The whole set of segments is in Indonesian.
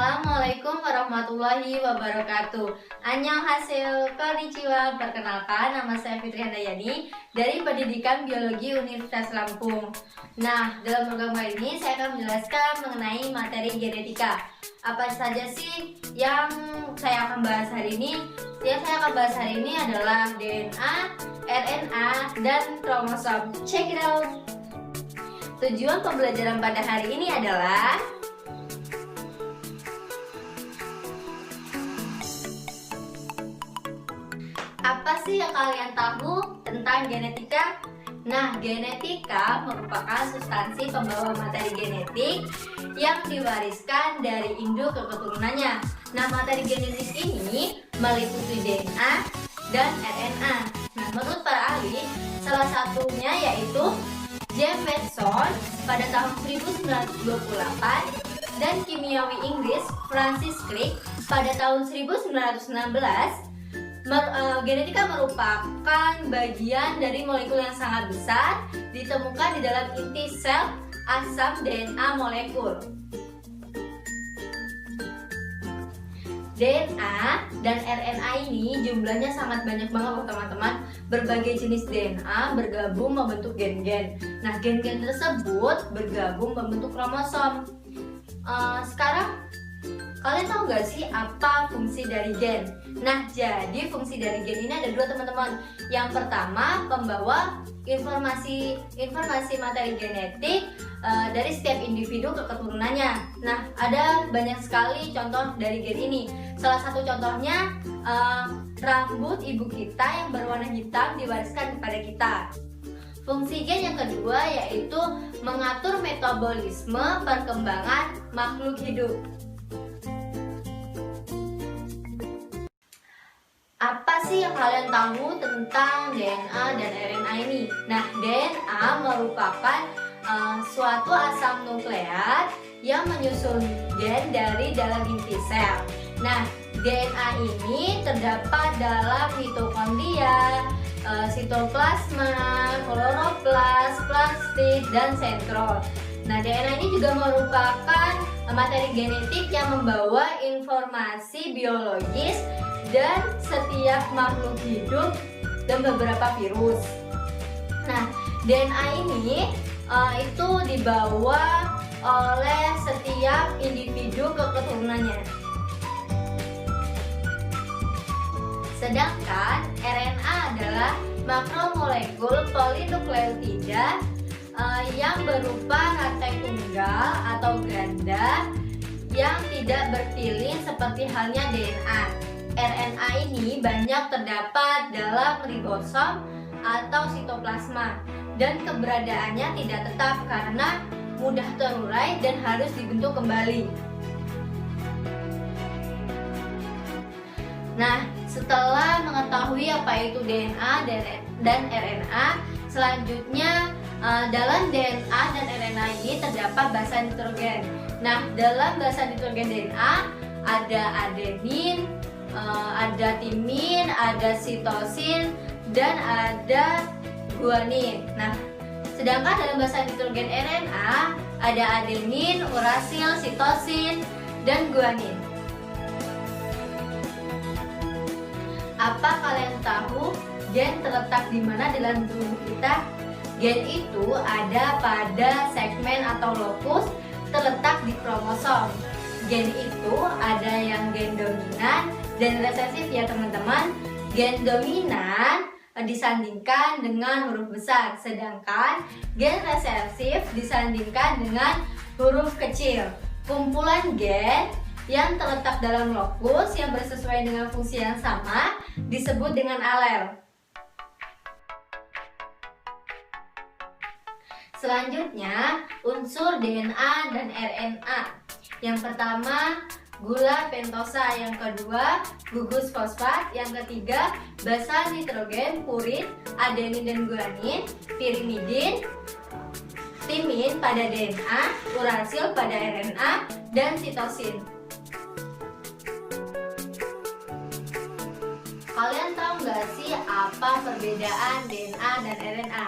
Assalamualaikum warahmatullahi wabarakatuh. Annyeonghaseyo, konnichiwa. Perkenalkan, nama saya Fitri Handayani dari Pendidikan Biologi Universitas Lampung. Nah, dalam program kali ini saya akan menjelaskan mengenai materi genetika. Apa saja sih yang saya akan bahas hari ini? Yang saya akan bahas hari ini adalah DNA, RNA, dan kromosom. Check it out. Tujuan pembelajaran pada hari ini adalah apa sih yang kalian tahu tentang genetika? Nah, genetika merupakan substansi pembawa materi genetik yang diwariskan dari induk ke keturunannya. Nah, materi genetik ini meliputi DNA dan RNA. Nah, menurut para ahli, salah satunya yaitu James Watson pada tahun 1928 dan kimiawi Inggris Francis Crick pada tahun 1916. Genetika merupakan bagian dari molekul yang sangat besar ditemukan di dalam inti sel asam DNA molekul. DNA dan RNA ini jumlahnya sangat banyak banget loh teman-teman. Berbagai jenis DNA bergabung membentuk gen-gen. Nah, gen-gen tersebut bergabung membentuk kromosom. Sekarang kalian tahu gak sih apa fungsi dari gen? Nah, jadi fungsi dari gen ini ada dua teman-teman. Yang pertama, pembawa informasi materi genetik dari setiap individu ke keturunannya. Nah, ada banyak sekali contoh dari gen ini. Salah satu contohnya rambut ibu kita yang berwarna hitam diwariskan kepada kita. Fungsi gen yang kedua yaitu mengatur metabolisme perkembangan makhluk hidup. Apa sih yang kalian tahu tentang DNA dan RNA ini? Nah, DNA merupakan suatu asam nukleat yang menyusun gen dari dalam inti sel. Nah, DNA ini terdapat dalam mitokondria, sitoplasma, kloroplas, plastid, dan sentrol. Nah, DNA ini juga merupakan materi genetik yang membawa informasi biologis dan setiap makhluk hidup dan beberapa virus. Nah, DNA ini itu dibawa oleh setiap individu ke keturunannya. Sedangkan RNA adalah makromolekul polinukleotida yang berupa rantai tunggal atau ganda yang tidak berpilih seperti halnya DNA. RNA ini banyak terdapat dalam ribosom atau sitoplasma dan keberadaannya tidak tetap karena mudah terurai dan harus dibentuk kembali. Nah, setelah mengetahui apa itu DNA dan RNA, selanjutnya dalam DNA dan RNA ini terdapat basa nitrogen. Nah, dalam basa nitrogen DNA ada adenin, ada timin, ada sitosin, dan ada guanin. Nah, sedangkan dalam basa nitrogen RNA ada adenin, urasil, sitosin, dan guanin. Apa kalian tahu gen terletak di mana dalam tubuh kita? Gen itu ada pada segmen atau lokus terletak di kromosom. Gen itu ada yang gen dominan dan resesif ya teman-teman. Gen dominan disandingkan dengan huruf besar, sedangkan gen resesif disandingkan dengan huruf kecil. Kumpulan gen yang terletak dalam lokus yang bersesuaian dengan fungsi yang sama disebut dengan alel. Selanjutnya, unsur DNA dan RNA. Yang pertama, gula pentosa, yang kedua gugus fosfat, yang ketiga basa nitrogen, purin, adenin dan guanin, pirimidin, timin pada DNA, urasil pada RNA, dan sitosin. Kalian tahu nggak sih apa perbedaan DNA dan RNA?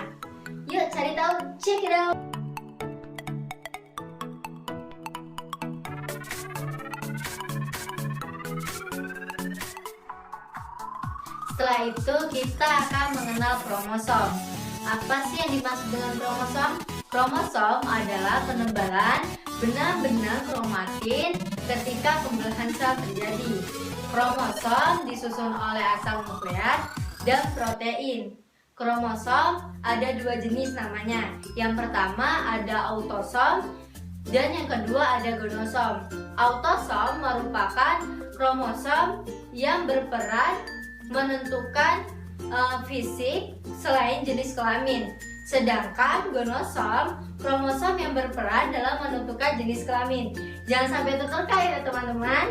Yuk cari tahu, check it out. Setelah itu kita akan mengenal kromosom. Apa sih yang dimaksud dengan kromosom? Kromosom adalah penebalan benang-benang kromatin ketika pembelahan sel terjadi. Kromosom disusun oleh asam nukleat dan protein. Kromosom ada dua jenis namanya. Yang pertama ada autosom dan yang kedua ada gonosom. Autosom merupakan kromosom yang berperan menentukan fisik selain jenis kelamin. Sedangkan gonosom, kromosom yang berperan dalam menentukan jenis kelamin. Jangan sampai tertukar ya teman-teman.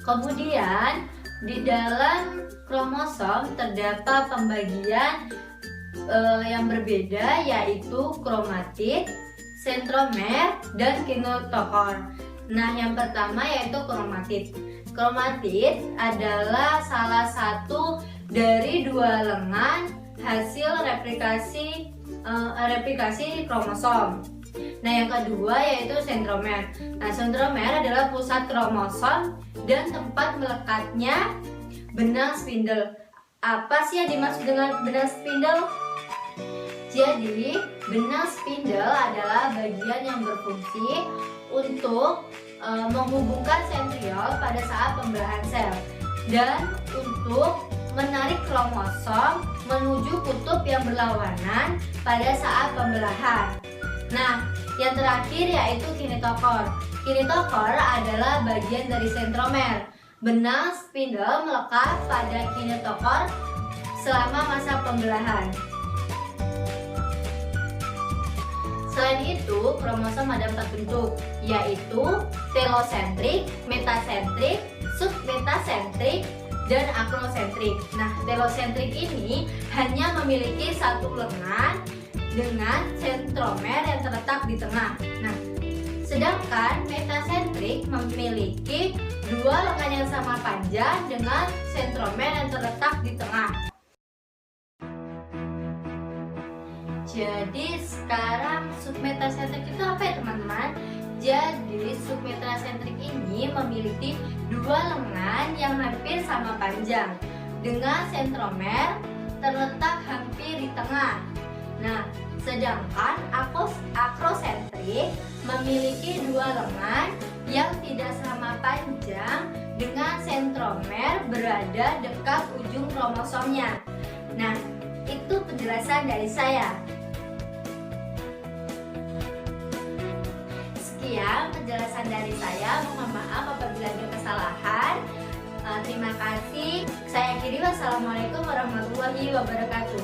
Kemudian di dalam kromosom terdapat pembagian yang berbeda, yaitu kromatid, sentromer, dan kinetokor. Nah, yang pertama yaitu kromatid. Kromatid adalah salah satu dari dua lengan hasil replikasi kromosom. Nah, yang kedua yaitu sentromer. Nah, sentromer adalah pusat kromosom dan tempat melekatnya benang spindle. Apa sih yang dimaksud dengan benang spindle? Jadi, benang spindle adalah bagian yang berfungsi untuk menghubungkan sentriol pada saat pembelahan sel dan untuk menarik kromosom menuju kutub yang berlawanan pada saat pembelahan. Nah, yang terakhir yaitu kinetokor. Kinetokor adalah bagian dari sentromer. Benang spindle melekat pada kinetokor selama masa pembelahan. Selain itu, kromosom ada 4 bentuk, yaitu telosentrik, metasentrik, submetasentrik, dan akrosentrik. Nah, telosentrik ini hanya memiliki satu lengan dengan sentromer yang terletak di tengah. Nah, sedangkan metasentrik memiliki dua lengan yang sama panjang dengan sentromer yang terletak di tengah. Jadi sekarang submetasentrik itu apa ya teman-teman? Jadi submetasentrik ini memiliki dua lengan yang hampir sama panjang dengan sentromer terletak hampir di tengah. Nah, sedangkan akrosentrik memiliki dua lengan yang tidak sama panjang dengan sentromer berada dekat ujung kromosomnya. Nah, itu penjelasan dari saya. Sekian penjelasan dari saya. Mohon maaf apabila ada kesalahan. Terima kasih. Saya akhiri. Wassalamualaikum warahmatullahi wabarakatuh.